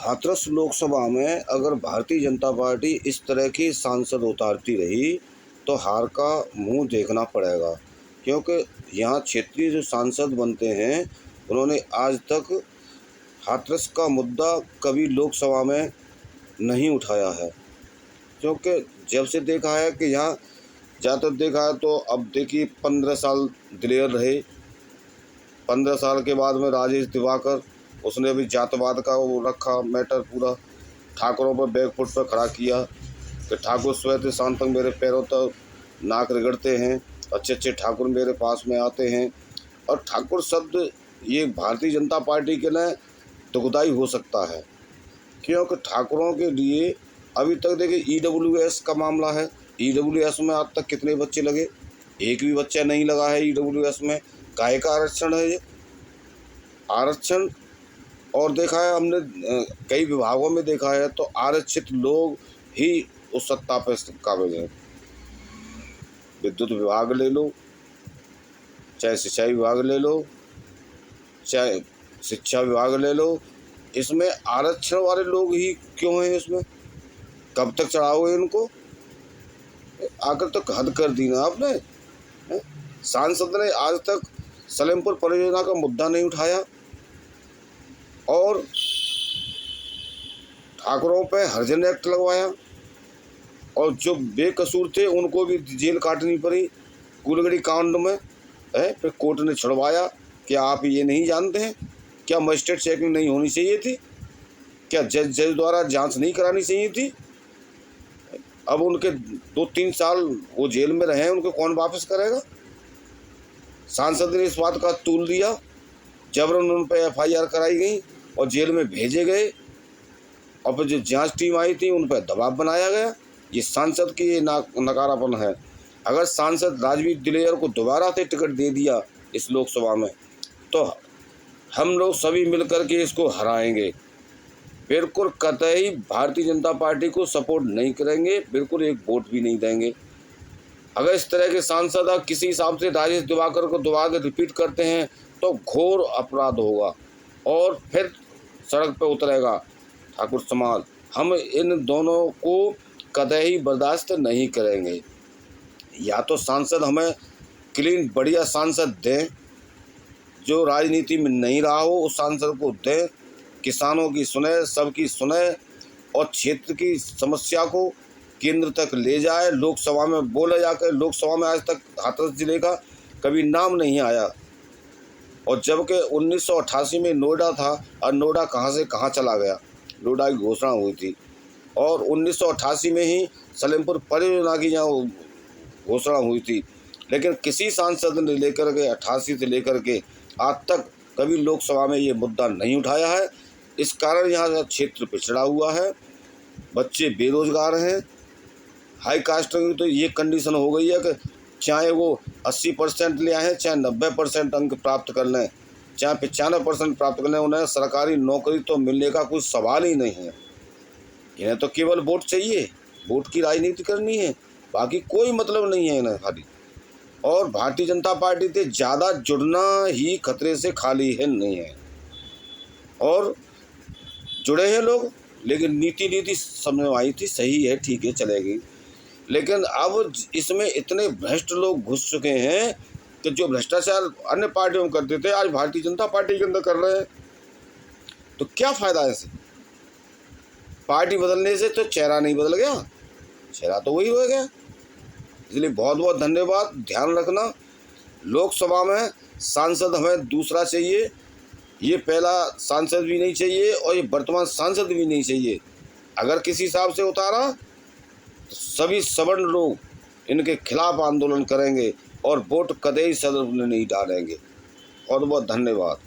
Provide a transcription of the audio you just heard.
हाथरस लोकसभा में अगर भारतीय जनता पार्टी इस तरह की सांसद उतारती रही तो हार का मुंह देखना पड़ेगा, क्योंकि यहाँ क्षेत्रीय जो सांसद बनते हैं उन्होंने आज तक हाथरस का मुद्दा कभी लोकसभा में नहीं उठाया है। क्योंकि जब से देखा है कि यहाँ ज़्यादातर देखा है तो अब देखिए 15 साल दिलेर रहे, 15 साल के बाद में राजेश दिवाकर, उसने भी जातवाद का वो रखा मैटर पूरा, ठाकुरों पर बैकफुट पर खड़ा किया कि ठाकुर स्वयं शांत मेरे पैरों तक नाक रगड़ते हैं, अच्छे अच्छे ठाकुर मेरे पास में आते हैं। और ठाकुर शब्द ये भारतीय जनता पार्टी के लिए दुखदाई हो सकता है, क्योंकि ठाकुरों के लिए अभी तक देखिए EWS का मामला है। EWS में आज तक कितने बच्चे लगे? एक भी बच्चा नहीं लगा है EWS में। काहे का आरक्षण है ये? आरक्षण और देखा है हमने कई विभागों में देखा है तो आरक्षित लोग ही उस सत्ता पर काबिज हैं। विद्युत विभाग ले लो, चाहे सिंचाई विभाग ले लो, चाहे शिक्षा विभाग ले लो, इसमें आरक्षण वाले लोग ही क्यों हैं इसमें? कब तक चढ़ाओगे इनको? आकर तक हद कर दी ना आपने। सांसद ने आज तक सलेमपुर परियोजना का मुद्दा नहीं उठाया और ठाकुरों पे हरिजन एक्ट लगवाया और जो बेकसूर थे उनको भी जेल काटनी पड़ी कुलगड़ी कांड में। फिर कोर्ट ने छुड़वाया। क्या आप ये नहीं जानते हैं? क्या मजिस्ट्रेट चेकिंग नहीं होनी चाहिए थी? क्या जज द्वारा जांच नहीं करानी चाहिए थी? अब उनके 2-3 साल वो जेल में रहे हैं, उनको कौन वापस करेगा? सांसद ने इस बात का तूल दिया, जबरन उन पर FIR कराई गई और जेल में भेजे गए और फिर जो जांच टीम आई थी उन पर दबाव बनाया गया। ये सांसद की ये नकारापन है। अगर सांसद राजवीर दिलेर को दोबारा से टिकट दे दिया इस लोकसभा में तो हम लोग सभी मिलकर के इसको हराएंगे। बिल्कुल कतई भारतीय जनता पार्टी को सपोर्ट नहीं करेंगे, बिल्कुल एक वोट भी नहीं देंगे। अगर इस तरह के सांसद किसी हिसाब से राजेश दिवाकर को दोबारा रिपीट करते हैं तो घोर अपराध होगा और फिर सड़क पर उतरेगा ठाकुर समाज। हम इन दोनों को कतई बर्दाश्त नहीं करेंगे। या तो सांसद हमें क्लीन बढ़िया सांसद दें, जो राजनीति में नहीं रहा हो उस सांसद को दें, किसानों की सुने, सबकी सुने और क्षेत्र की समस्या को केंद्र तक ले जाए। लोकसभा में बोला जाकर, लोकसभा में आज तक हाथरस जिले का कभी नाम नहीं आया और जबकि 1988 में नोएडा था और नोएडा कहाँ से कहाँ चला गया। नोएडा की घोषणा हुई थी और 1988 में ही सलेमपुर परियोजना की यहाँ घोषणा हुई थी, लेकिन किसी सांसद ने लेकर के 88 से लेकर के आज तक कभी लोकसभा में ये मुद्दा नहीं उठाया है। इस कारण यहाँ का क्षेत्र पिछड़ा हुआ है, बच्चे बेरोजगार हैं। हाई कास्ट की तो ये कंडीशन हो गई है कि चाहे वो 80% ले आए, चाहे 90% अंक प्राप्त कर लें, चाहे 95% प्राप्त कर लें, उन्हें सरकारी नौकरी तो मिलने का कोई सवाल ही नहीं है। इन्हें तो केवल वोट चाहिए, वोट की राजनीति करनी है, बाकी कोई मतलब नहीं है इन्हें खाली। और भारतीय जनता पार्टी से ज़्यादा जुड़ना ही खतरे से खाली है नहीं है। और जुड़े हैं लोग, लेकिन नीति समझ में आई थी, सही है, ठीक है, चलेगी। लेकिन अब इसमें इतने भ्रष्ट लोग घुस चुके हैं कि जो भ्रष्टाचार अन्य पार्टियों में करते थे आज भारतीय जनता पार्टी के अंदर कर रहे हैं। तो क्या फ़ायदा है इससे? पार्टी बदलने से तो चेहरा नहीं बदल गया, चेहरा तो वही हो गया। इसलिए बहुत बहुत धन्यवाद। ध्यान रखना, लोकसभा में सांसद हमें दूसरा चाहिए, ये पहला सांसद भी नहीं चाहिए और ये वर्तमान सांसद भी नहीं चाहिए। अगर किसी हिसाब से उतारा तो सभी सवर्ण लोग इनके खिलाफ आंदोलन करेंगे और वोट कतई सदन में नहीं डालेंगे। बहुत बहुत धन्यवाद।